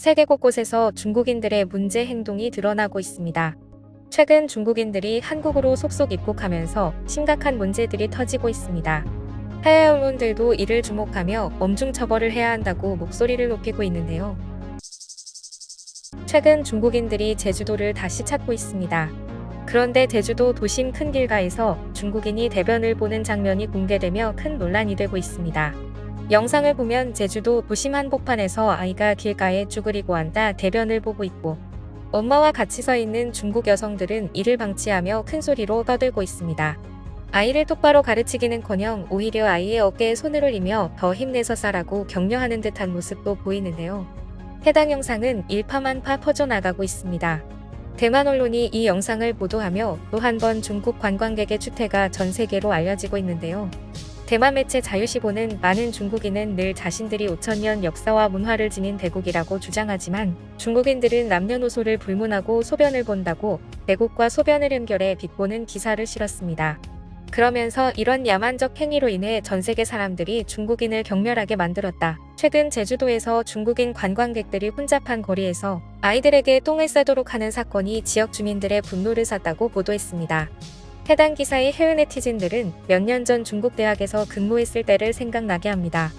세계 곳곳에서 중국인들의 문제 행동이 드러나고 있습니다. 최근 중국인들이 한국으로 속속 입국하면서 심각한 문제들이 터지고 있습니다. 해외 언론들도 이를 주목하며 엄중 처벌을 해야 한다고 목소리를 높이고 있는데요. 최근 중국인들이 제주도를 다시 찾고 있습니다. 그런데 제주도 도심 큰 길가에서 중국인이 대변을 보는 장면이 공개되며 큰 논란이 되고 있습니다. 영상을 보면 제주도 도심 한복판에서 아이가 길가에 쭈그리고 앉아 대변을 보고 있고 엄마와 같이 서 있는 중국 여성들은 이를 방치하며 큰 소리로 떠들고 있습니다. 아이를 똑바로 가르치기는커녕 오히려 아이의 어깨에 손을 올리며 더 힘내서 싸라고 격려하는 듯한 모습도 보이는데요. 해당 영상은 일파만파 퍼져나가고 있습니다. 대만 언론이 이 영상을 보도하며 또 한 번 중국 관광객의 추태가 전 세계로 알려지고 있는데요. 대만 매체 자유시보는 많은 중국인은 늘 자신들이 5,000년 역사와 문화를 지닌 대국이라고 주장하지만 중국인들은 남녀노소를 불문하고 소변을 본다고 대국과 소변을 연결해 비꼬는 기사를 실었습니다. 그러면서 이런 야만적 행위로 인해 전 세계 사람들이 중국인을 경멸하게 만들었다. 최근 제주도에서 중국인 관광객들이 혼잡한 거리에서 아이들에게 똥을 싸도록 하는 사건이 지역 주민들의 분노를 샀다고 보도했습니다. 해당 기사의 해외 네티즌들은 몇 년 전 중국 대학에서 근무했을 때를 생각나게 합니다.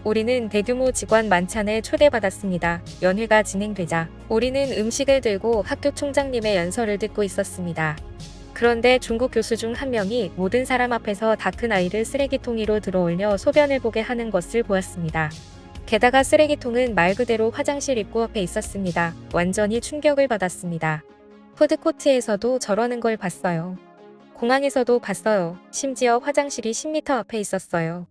우리는 대규모 직원 만찬에 초대받았습니다. 연회가 진행되자 우리는 음식을 들고 학교 총장님의 연설을 듣고 있었습니다. 그런데 중국 교수 중 한 명이 모든 사람 앞에서 다 큰 아이를 쓰레기통 위로 들어올려 소변을 보게 하는 것을 보았습니다. 게다가 쓰레기통은 말 그대로 화장실 입구 앞에 있었습니다. 완전히 충격을 받았습니다. 푸드코트에서도 저러는 걸 봤어요. 공항에서도 봤어요. 심지어 화장실이 10m 앞에 있었어요.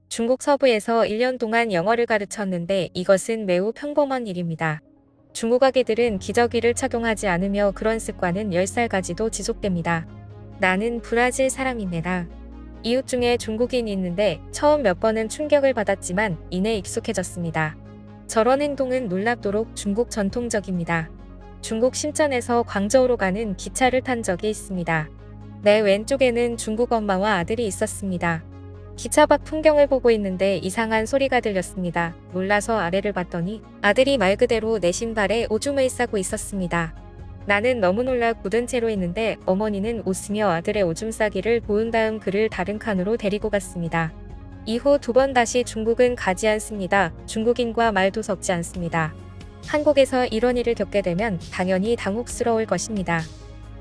중국 서부에서 1년 동안 영어를 가르쳤는데 이것은 매우 평범한 일입니다. 중국 아기들은 기저귀를 착용하지 않으며 그런 습관은 10살까지도 지속됩니다. 나는 브라질 사람입니다. 이웃 중에 중국인이 있는데 처음 몇 번은 충격을 받았지만 이내 익숙해졌습니다. 저런 행동은 놀랍도록 중국 전통적입니다. 중국 심전에서 광저우로 가는 기차를 탄 적이 있습니다. 내 왼쪽에는 중국 엄마와 아들이 있었습니다. 기차 밖 풍경을 보고 있는데 이상한 소리가 들렸습니다. 놀라서 아래를 봤더니 아들이 말 그대로 내 신발에 오줌을 싸고 있었습니다. 나는 너무 놀라 굳은 채로 있는데 어머니는 웃으며 아들의 오줌 싸기를 도운 다음 그를 다른 칸으로 데리고 갔습니다. 이후 2번 다시 중국은 가지 않습니다. 중국인과 말도 섞지 않습니다. 한국에서 이런 일을 겪게 되면 당연히 당혹스러울 것입니다.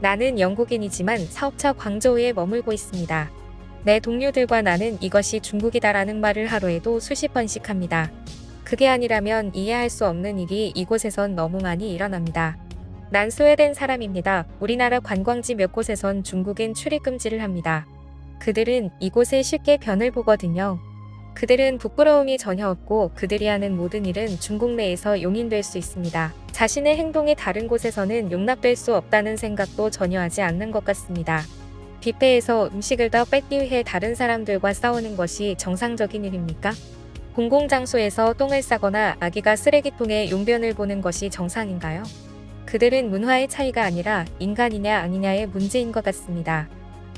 나는 영국인이지만 사업차 광저우에 머물고 있습니다. 내 동료들과 나는 이것이 중국이다라는 말을 하루에도 수십 번씩 합니다. 그게 아니라면 이해할 수 없는 일이 이곳에선 너무 많이 일어납니다. 난 스웨덴 사람입니다. 우리나라 관광지 몇 곳에선 중국인 출입 금지를 합니다. 그들은 이곳에 쉽게 변을 보거든요. 그들은 부끄러움이 전혀 없고 그들이 하는 모든 일은 중국 내에서 용인될 수 있습니다. 자신의 행동이 다른 곳에서는 용납될 수 없다는 생각도 전혀 하지 않는 것 같습니다. 뷔페에서 음식을 더 뺏기 위해 다른 사람들과 싸우는 것이 정상적인 일입니까? 공공장소에서 똥을 싸거나 아기가 쓰레기통에 용변을 보는 것이 정상인가요? 그들은 문화의 차이가 아니라 인간이냐 아니냐의 문제인 것 같습니다.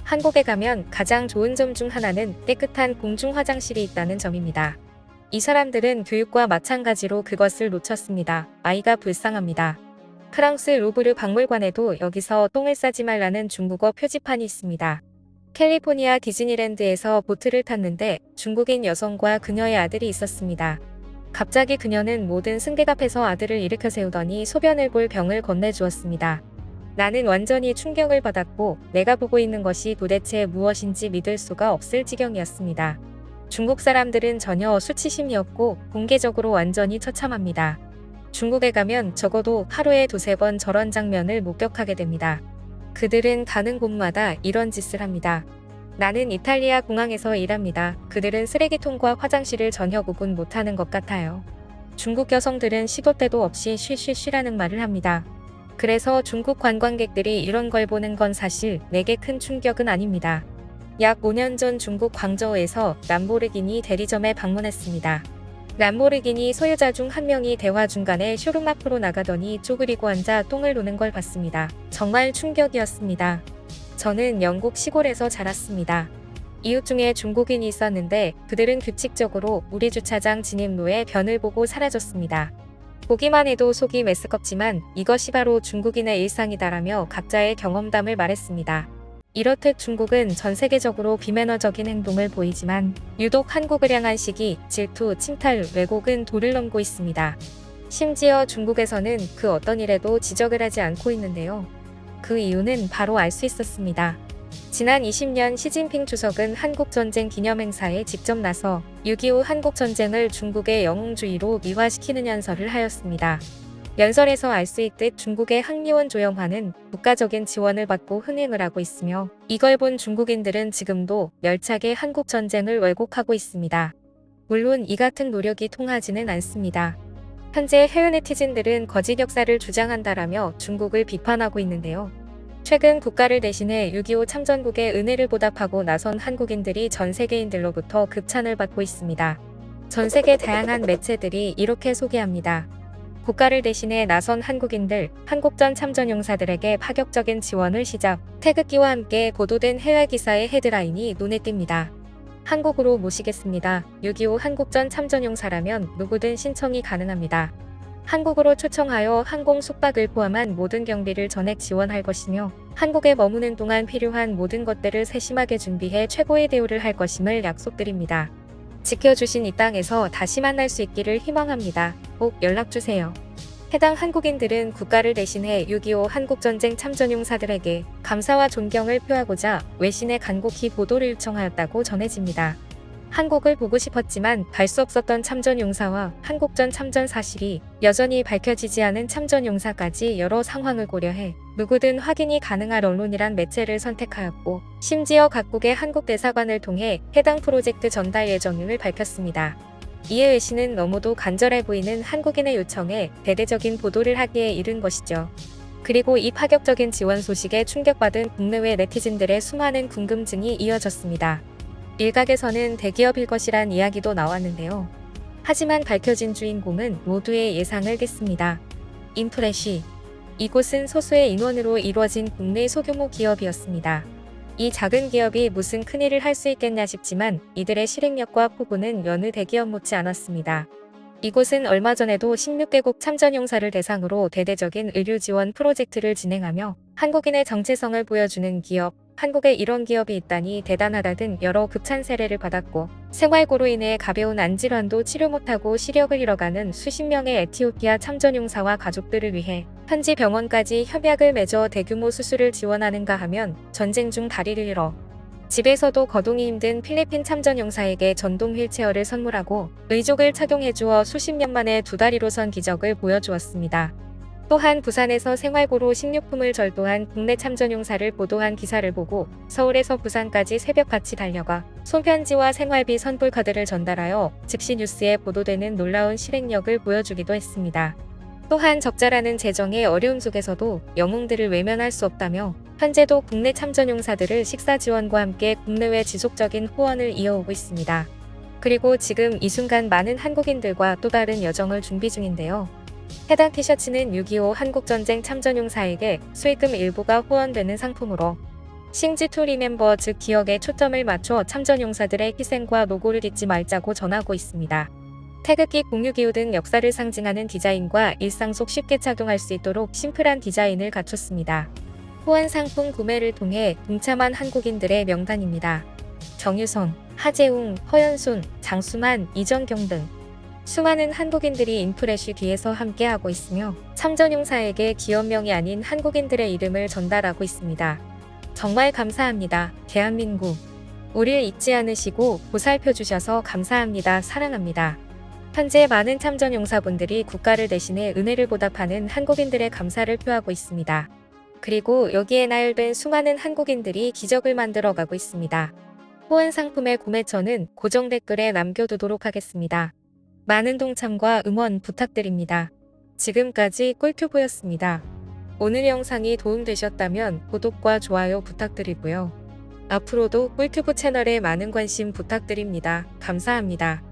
한국에 가면 가장 좋은 점 중 하나는 깨끗한 공중 화장실이 있다는 점입니다. 이 사람들은 교육과 마찬가지로 그것을 놓쳤습니다. 아이가 불쌍합니다. 프랑스 루브르 박물관에도 여기서 똥을 싸지 말라는 중국어 표지판이 있습니다. 캘리포니아 디즈니랜드에서 보트를 탔는데 중국인 여성과 그녀의 아들이 있었습니다. 갑자기 그녀는 모든 승객 앞에서 아들을 일으켜 세우더니 소변을 볼 병을 건네주었습니다. 나는 완전히 충격을 받았고 내가 보고 있는 것이 도대체 무엇인지 믿을 수가 없을 지경이었습니다. 중국 사람들은 전혀 수치심이 없고 공개적으로 완전히 처참합니다. 중국에 가면 적어도 하루에 2~3번 저런 장면을 목격하게 됩니다. 그들은 가는 곳마다 이런 짓을 합니다. 나는 이탈리아 공항에서 일합니다. 그들은 쓰레기통과 화장실을 전혀 구분 못하는 것 같아요. 중국 여성들은 시도 때도 없이 쉬쉬쉬라는 말을 합니다. 그래서 중국 관광객들이 이런 걸 보는 건 사실 내게 큰 충격은 아닙니다. 약 5년 전 중국 광저우에서 람보르기니 대리점에 방문했습니다. 람보르기니 소유자 중 한 명이 대화 중간에 쇼룸 앞으로 나가더니 쪼그리고 앉아 똥을 놓는 걸 봤습니다. 정말 충격이었습니다. 저는 영국 시골에서 자랐습니다. 이웃 중에 중국인이 있었는데 그들은 규칙적으로 우리 주차장 진입로에 변을 보고 사라졌습니다. 보기만 해도 속이 메스껍지만 이것이 바로 중국인의 일상이다라며 각자의 경험담을 말했습니다. 이렇듯 중국은 전 세계적으로 비매너적인 행동을 보이지만 유독 한국을 향한 시기, 질투, 침탈, 왜곡은 도를 넘고 있습니다. 심지어 중국에서는 그 어떤 일에도 지적을 하지 않고 있는데요. 그 이유는 바로 알 수 있었습니다. 지난 20년 시진핑 주석은 한국전쟁 기념행사에 직접 나서 6.25 한국전쟁을 중국의 영웅주의로 미화시키는 연설을 하였습니다. 연설에서 알 수 있듯 중국의 항리원 조영환은 국가적인 지원을 받고 흥행을 하고 있으며 이걸 본 중국인들은 지금도 열차게 한국전쟁을 왜곡하고 있습니다. 물론 이 같은 노력이 통하지는 않습니다. 현재 해외 네티즌들은 거짓 역사를 주장한다라며 중국을 비판하고 있는데요. 최근 국가를 대신해 6.25 참전국의 은혜를 보답하고 나선 한국인들이 전 세계인들로부터 극찬을 받고 있습니다. 전 세계 다양한 매체들이 이렇게 소개합니다. 국가를 대신해 나선 한국인들, 한국전 참전용사들에게 파격적인 지원을 시작. 태극기와 함께 보도된 해외 기사의 헤드라인이 눈에 띕니다. 한국으로 모시겠습니다. 6.25 한국전 참전용사라면 누구든 신청이 가능합니다. 한국으로 초청하여 항공 숙박을 포함한 모든 경비를 전액 지원할 것이며 한국에 머무는 동안 필요한 모든 것들을 세심하게 준비해 최고의 대우를 할 것임을 약속드립니다. 지켜주신 이 땅에서 다시 만날 수 있기를 희망합니다. 꼭 연락주세요. 해당 한국인들은 국가를 대신해 6.25 한국전쟁 참전용사들에게 감사와 존경을 표하고자 외신에 간곡히 보도를 요청하였다고 전해집니다. 한국을 보고 싶었지만 갈 수 없었던 참전용사와 한국전 참전 사실이 여전히 밝혀지지 않은 참전용사까지 여러 상황을 고려해 누구든 확인이 가능한 언론이란 매체를 선택하였고 심지어 각국의 한국 대사관을 통해 해당 프로젝트 전달 예정임을 밝혔습니다. 이에 외신은 너무도 간절해 보이는 한국인의 요청에 대대적인 보도를 하기에 이른 것이죠. 그리고 이 파격적인 지원 소식에 충격받은 국내외 네티즌들의 수많은 궁금증이 이어졌습니다. 일각에서는 대기업일 것이란 이야기도 나왔는데요. 하지만 밝혀진 주인공은 모두의 예상을 깼습니다. 인프레쉬. 이곳은 소수의 인원으로 이루어진 국내 소규모 기업이었습니다. 이 작은 기업이 무슨 큰일을 할 수 있겠냐 싶지만 이들의 실행력과 포부는 여느 대기업 못지 않았습니다. 이곳은 얼마 전에도 16개국 참전용사를 대상으로 대대적인 의료 지원 프로젝트를 진행하며 한국인의 정체성을 보여주는 기업, 한국에 이런 기업이 있다니 대단하다 등 여러 극찬 세례를 받았고 생활고로 인해 가벼운 안질환도 치료 못하고 시력을 잃어가는 수십 명의 에티오피아 참전용사와 가족들을 위해 현지 병원까지 협약을 맺어 대규모 수술을 지원하는가 하면 전쟁 중 다리를 잃어 집에서도 거동이 힘든 필리핀 참전용사에게 전동 휠체어를 선물하고 의족을 착용해주어 수십 년 만에 두 다리로 선 기적을 보여주었습니다. 또한 부산에서 생활고로 식료품을 절도한 국내 참전용사를 보도한 기사를 보고 서울에서 부산까지 새벽같이 달려가 손편지와 생활비 선불카드를 전달하여 즉시 뉴스에 보도되는 놀라운 실행력을 보여주기도 했습니다. 또한 적자라는 재정의 어려움 속에서도 영웅들을 외면할 수 없다며 현재도 국내 참전용사들을 식사 지원과 함께 국내외 지속적인 후원을 이어오고 있습니다. 그리고 지금 이 순간 많은 한국인들과 또 다른 여정을 준비 중인데요. 해당 티셔츠는 6.25 한국전쟁 참전용사에게 수익금 일부가 후원되는 상품으로 싱지 투 리멤버 즉 기억에 초점을 맞춰 참전용사들의 희생과 노고를 잊지 말자고 전하고 있습니다. 태극기 공유기호 등 역사를 상징하는 디자인과 일상 속 쉽게 착용할 수 있도록 심플한 디자인을 갖췄습니다. 후원 상품 구매를 통해 동참한 한국인들의 명단입니다. 정유성, 하재웅, 허연순, 장수만, 이정경 등 수많은 한국인들이 인프레쉬 뒤에서 함께하고 있으며 참전용사에게 기업명이 아닌 한국인들의 이름을 전달하고 있습니다. 정말 감사합니다. 대한민국. 우릴 잊지 않으시고 보살펴주셔서 감사합니다. 사랑합니다. 현재 많은 참전용사분들이 국가를 대신해 은혜를 보답하는 한국인들의 감사를 표하고 있습니다. 그리고 여기에 나열된 수많은 한국인들이 기적을 만들어가고 있습니다. 후원 상품의 구매처는 고정 댓글에 남겨두도록 하겠습니다. 많은 동참과 응원 부탁드립니다. 지금까지 꿀튜브였습니다. 오늘 영상이 도움되셨다면 구독과 좋아요 부탁드리고요. 앞으로도 꿀튜브 채널에 많은 관심 부탁드립니다. 감사합니다.